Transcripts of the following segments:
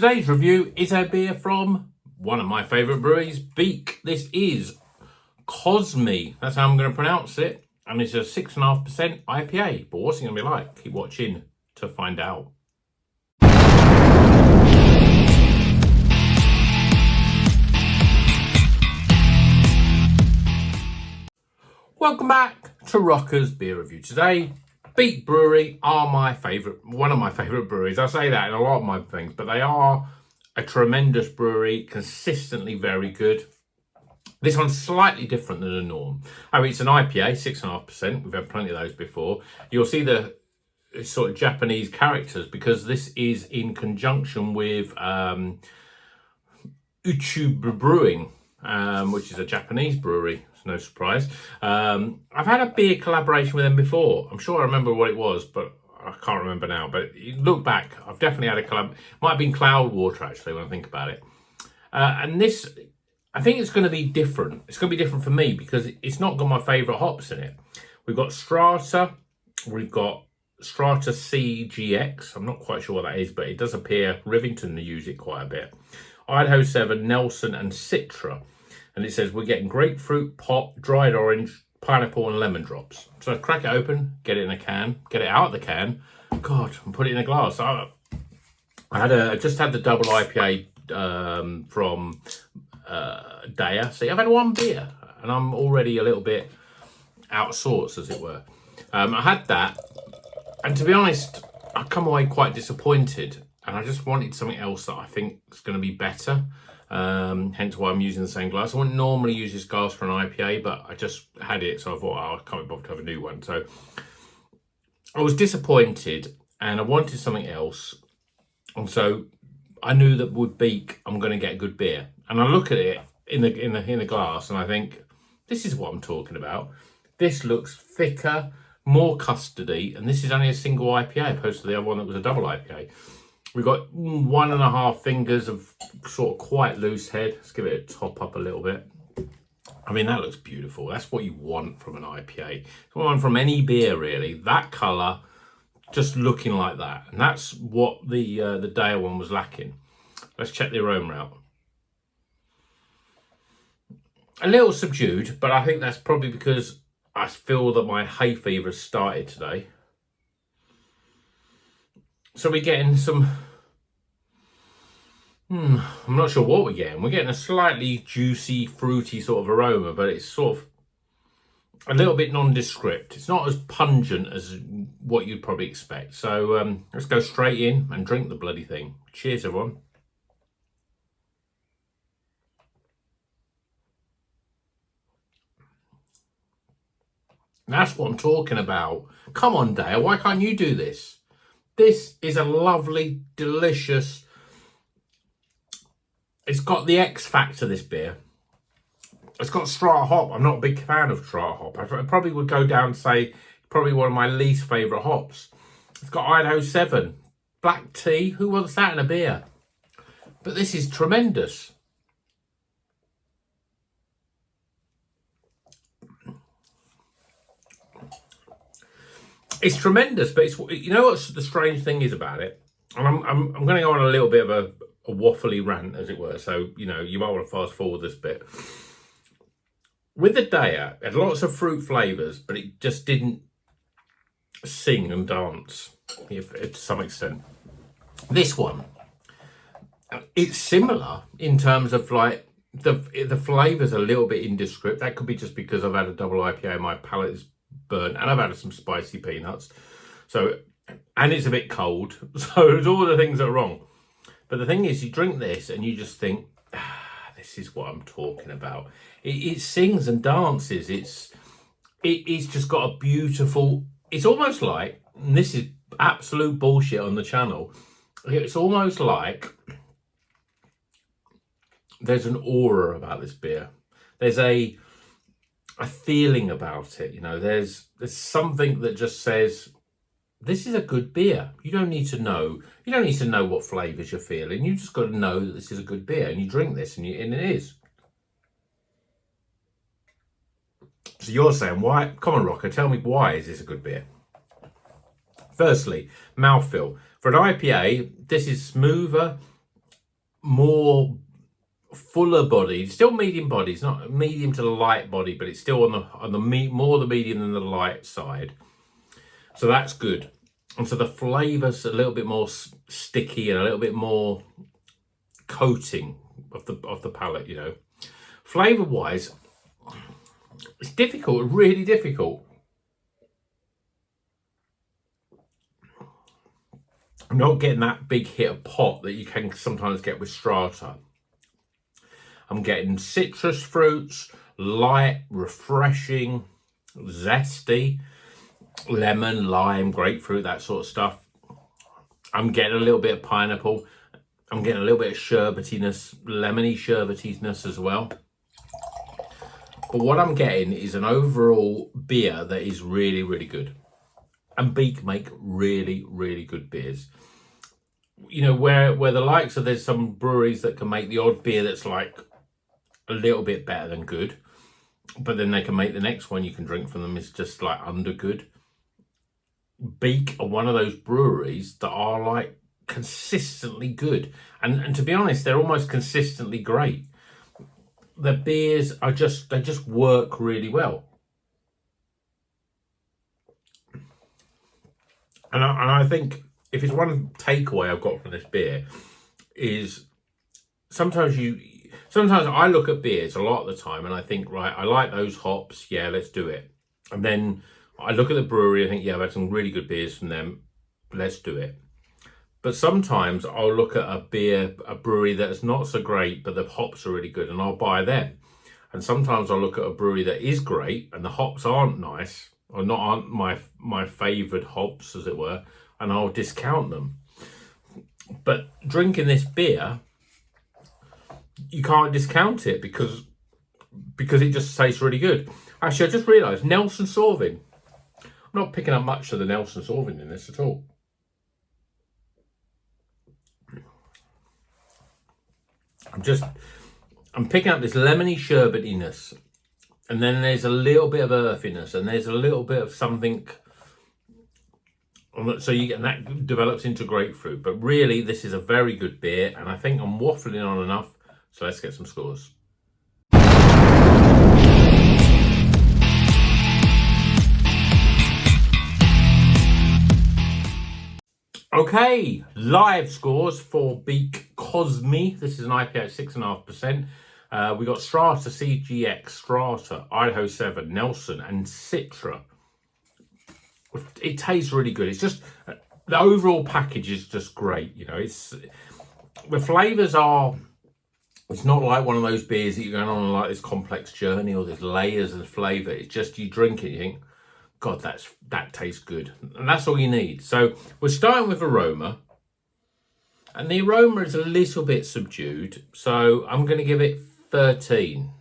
Today's review is a beer from one of my favourite breweries, Beak. This is COSM, that's how I'm going to pronounce it, and it's a 6.5% IPA. But what's it going to be like? Keep watching to find out. Welcome back to Rocker's Beer Review. Today, Beak Brewery are one of my favourite breweries. I say that in a lot of my things, but they are a tremendous brewery, consistently very good. This one's slightly different than the norm. I mean, it's an IPA, 6.5%. We've had plenty of those before. You'll see the sort of Japanese characters because this is in conjunction with Beak Brewing, which is a Japanese brewery. It's no surprise. I've had a beer collaboration with them before. I'm sure I remember what it was, but I can't remember now. But look back, I've definitely had a collab. Might have been Cloudwater, actually, when I think about it. And this, I think it's going to be different. It's going to be different for me because it's not got my favourite hops in it. We've got Strata. We've got Strata CGX. I'm not quite sure what that is, but it does appear Rivington use it quite a bit. Idaho 7, Nelson, and Citra. And it says we're getting grapefruit, pop, dried orange, pineapple, and lemon drops. So I crack it open, get it in a can, get it out of the can, God, and put it in a glass. I just had the double IPA from Daya. See, I've had one beer, and I'm already a little bit out of sorts, as it were. I had that, and to be honest, I come away quite disappointed. And I just wanted something else that I think is going to be better. Hence why I'm using the same glass. I wouldn't normally use this glass for an IPA, but I just had it. So I thought, oh, I can't be bothered to have a new one. So I was disappointed and I wanted something else. And so I knew that with Beak, I'm going to get a good beer. And I look at it in the glass and I think, this is what I'm talking about. This looks thicker, more custardy. And this is only a single IPA opposed to the other one that was a double IPA. We've got 1.5 fingers of sort of quite loose head. Let's give it a top up a little bit. I mean, that looks beautiful. That's what you want from an IPA. It's what you want from any beer, really. That colour, just looking like that. And that's what the Daya one was lacking. Let's check the aroma out. A little subdued, but I think that's probably because I feel that my hay fever has started today. So we're getting some, I'm not sure what we're getting. We're getting a slightly juicy, fruity sort of aroma, but it's sort of a little bit nondescript. It's not as pungent as what you'd probably expect. So let's go straight in and drink the bloody thing. Cheers, everyone. That's what I'm talking about. Come on, Dale, why can't you do this? This is a lovely, delicious, it's got the X factor, this beer. It's got Strata hop. I'm not a big fan of Strata hop. I probably would go down and say, probably one of my least favourite hops. It's got Idaho 7, black tea. Who wants that in a beer? But this is tremendous. It's tremendous, but it's, you know what the strange thing is about it? And I'm going to go on a little bit of a waffly rant, as it were. So, you know, you might want to fast forward this bit. With the Daya, it had lots of fruit flavours, but it just didn't sing and dance, to some extent. This one, it's similar in terms of like the flavour's a little bit indescript. That could be just because I've had a double IPA and my palate is burnt, and I've had some spicy peanuts, so, and it's a bit cold, so it's all the things that are wrong. But the thing is, you drink this and you just think, this is what I'm talking about. It sings and dances. It's just got a beautiful, it's almost like, and this is absolute bullshit on the channel, it's almost like there's an aura about this beer. There's a feeling about it, you know. There's something that just says this is a good beer. You don't need to know what flavors you're feeling. You just got to know that this is a good beer, and you drink this and it is. So you're saying, why? Come on, Rocker, tell me, why is this a good beer? Firstly, mouthfeel. For an IPA, this is smoother more fuller bodied, still medium body. It's not medium to the light body, but it's still on the more the medium than the light side. So that's good. And so the flavour's a little bit more sticky and a little bit more coating of the palate, you know. Flavour wise, it's difficult, really difficult. I'm not getting that big hit of pop that you can sometimes get with Strata. I'm getting citrus fruits, light, refreshing, zesty, lemon, lime, grapefruit, that sort of stuff. I'm getting a little bit of pineapple. I'm getting a little bit of sherbetiness, lemony sherbetiness as well. But what I'm getting is an overall beer that is really, really good. And Beak make really, really good beers. You know, where the likes of, there's some breweries that can make the odd beer that's like a little bit better than good, but then they can make the next one you can drink from them is just like under good. Beak are one of those breweries that are like consistently good, and to be honest, they're almost consistently great. The beers are they just work really well. And I think if it's one takeaway I've got from this beer is sometimes I look at beers a lot of the time and I think, right, I like those hops, yeah, let's do it. And then I look at the brewery, I think, yeah, I've had some really good beers from them, let's do it. But sometimes I'll look at a brewery that's not so great, but the hops are really good, and I'll buy them. And sometimes I'll look at a brewery that is great and the hops aren't nice, or aren't my favoured hops, as it were, and I'll discount them. But drinking this beer, you can't discount it because it just tastes really good. Actually, I just realised Nelson Sauvin. I'm not picking up much of the Nelson Sauvin in this at all. I'm picking up this lemony sherbetiness, and then there's a little bit of earthiness, and there's a little bit of something. So you get that develops into grapefruit. But really, this is a very good beer, and I think I'm waffling on enough. So let's get some scores. Okay, live scores for Beak COSM. This is an IPA at 6.5%. We got Strata, CGX, Strata, Idaho 7, Nelson, and Citra. It tastes really good. It's just, the overall package is just great. You know, the flavours are, it's not like one of those beers that you're going on like this complex journey or there's layers of flavour. It's just, you drink it, you think, God, that tastes good. And that's all you need. So we're starting with aroma. And the aroma is a little bit subdued. So I'm going to give it 13.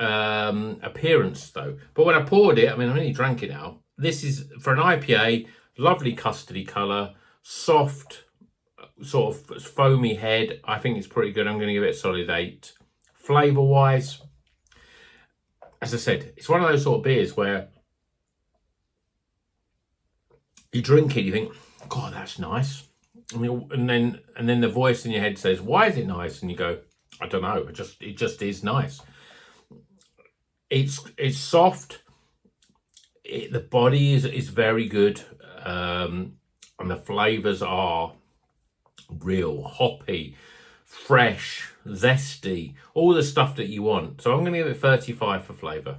Appearance, though. But when I poured it, I mean, I only drank it now. This is, for an IPA, lovely custardy colour, soft, sort of foamy head. I think it's pretty good. I'm going to give it a solid 8. Flavour-wise, as I said, it's one of those sort of beers where you drink it, you think, God, that's nice. And then the voice in your head says, why is it nice? And you go, I don't know. It just is nice. It's soft. The body is very good. And the flavours are real, hoppy, fresh, zesty, all the stuff that you want. So I'm going to give it 35 for flavour.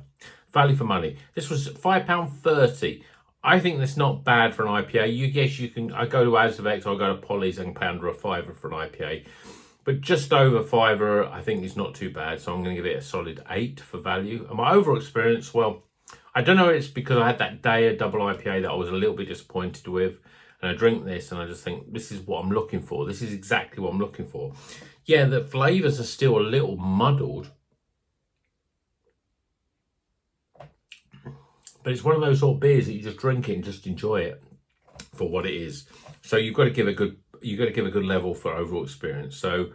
Value for money. This was £5.30. I think that's not bad for an IPA. You can. I go to Asvex, I'll go to Polly's and pay under a £5 for an IPA. But just over £5, I think is not too bad. So I'm going to give it a solid 8 for value. And my overall experience, well, I don't know if it's because I had that day of double IPA that I was a little bit disappointed with. And I drink this and I just think, this is what I'm looking for. This is exactly what I'm looking for. Yeah, the flavours are still a little muddled. But it's one of those sort of beers that you just drink it and just enjoy it for what it is. So you've got to give a good level for overall experience. So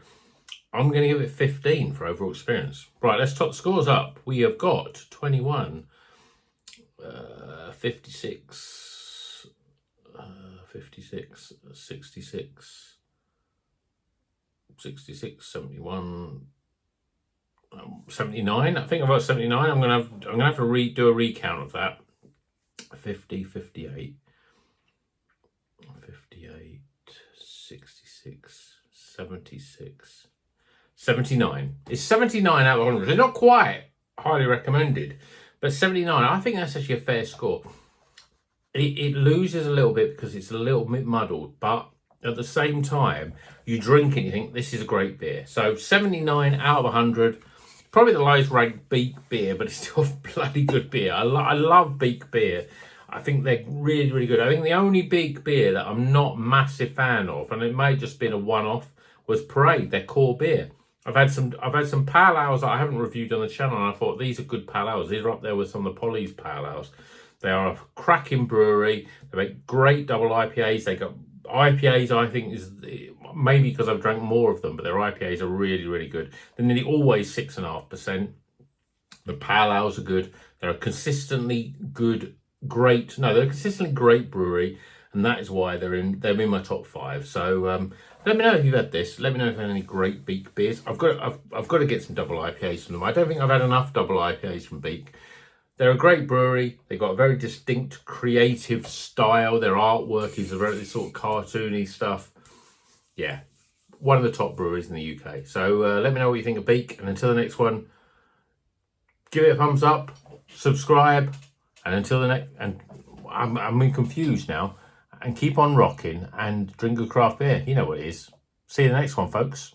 I'm going to give it 15 for overall experience. Right, let's top scores up. We have got 21, 56, 56, 66, 66, 71, 79. I think I've got 79. I'm gonna have to do a recount of that. 50, 58, 58, 66, 76, 79. It's 79 out of 100. It's not quite highly recommended, but 79, I think that's actually a fair score. It loses a little bit because it's a little bit muddled, but at the same time, you drink it, you think this is a great beer. So 79 out of 100. Probably the lowest ranked Beak beer, but it's still a bloody good beer. I love Beak beer. I think they're really, really good. I think the only Beak beer that I'm not massive fan of, and it may have just been a one-off, was Parade, their core beer. I've had some pale ales that I haven't reviewed on the channel, and I thought these are good pale ales. These are up there with some of the Polly's pale ales. They are a cracking brewery. They make great double IPAs. They got IPAs, I think, is maybe because I've drank more of them, but their IPAs are really, really good. They're nearly always 6.5%. The pale ales are good. They're a consistently good, they're a consistently great brewery, and that is why they're in my top 5. So let me know if you've had this. Let me know if you've had any great Beak beers. I've got to get some double IPAs from them. I don't think I've had enough double IPAs from Beak. They're a great brewery. They've got a very distinct creative style. Their artwork is a very sort of cartoony stuff. Yeah, one of the top breweries in the UK. So let me know what you think of Beak. And until the next one, give it a thumbs up, subscribe, and until the next, and I'm confused now, and keep on rocking and drink good craft beer. You know what it is. See you in the next one, folks.